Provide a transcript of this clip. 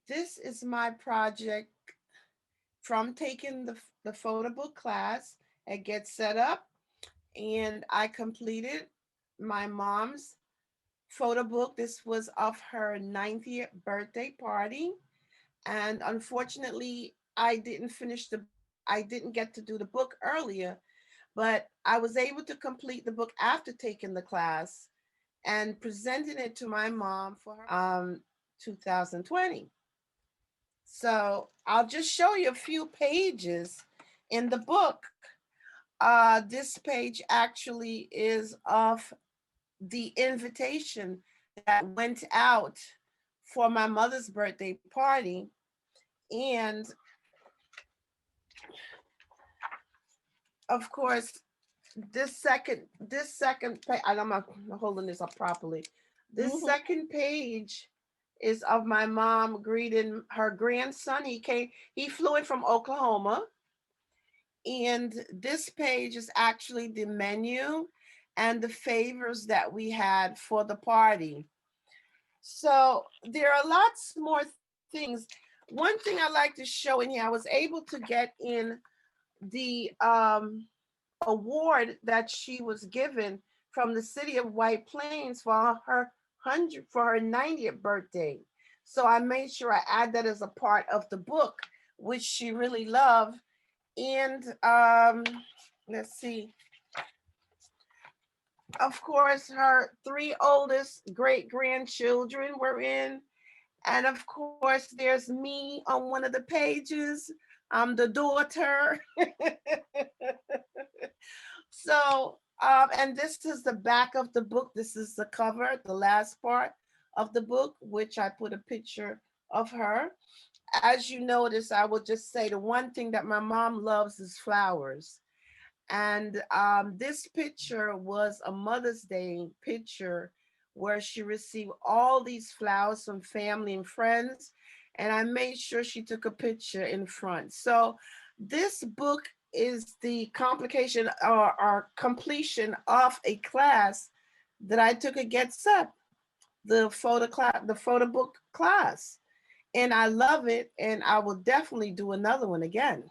This is my project from taking the photo book class at Get Set Up, and I completed my mom's photo book. This was of her 90th birthday party, and unfortunately, I didn't get to do the book earlier, but I was able to complete the book after taking the class and presenting it to my mom for her 2020. So I'll just show you a few pages in the book. This page actually is of the invitation that went out for my mother's birthday party. And of course, this second page, I'm not holding this up properly. This Mm-hmm. second page is of my mom greeting her grandson. He flew in from Oklahoma. And this page is actually the menu and the favors that we had for the party. So there are lots more things. One thing I like to show in here, I was able to get in the award that she was given from the city of White Plains for her 90th birthday. So I made sure I add that as a part of the book, which she really loved. And let's see, of course, her three oldest great grandchildren were in. And of course, there's me on one of the pages. I'm the daughter. So, and this is the back of the book. This is the cover, the last part of the book, which I put a picture of her. As you notice, I will just say the one thing that my mom loves is flowers. And this picture was a Mother's Day picture where she received all these flowers from family and friends. And I made sure she took a picture in front. So this book is the complication or completion of a class that I took at GetSup, the photo book class. And I love it, and I will definitely do another one again.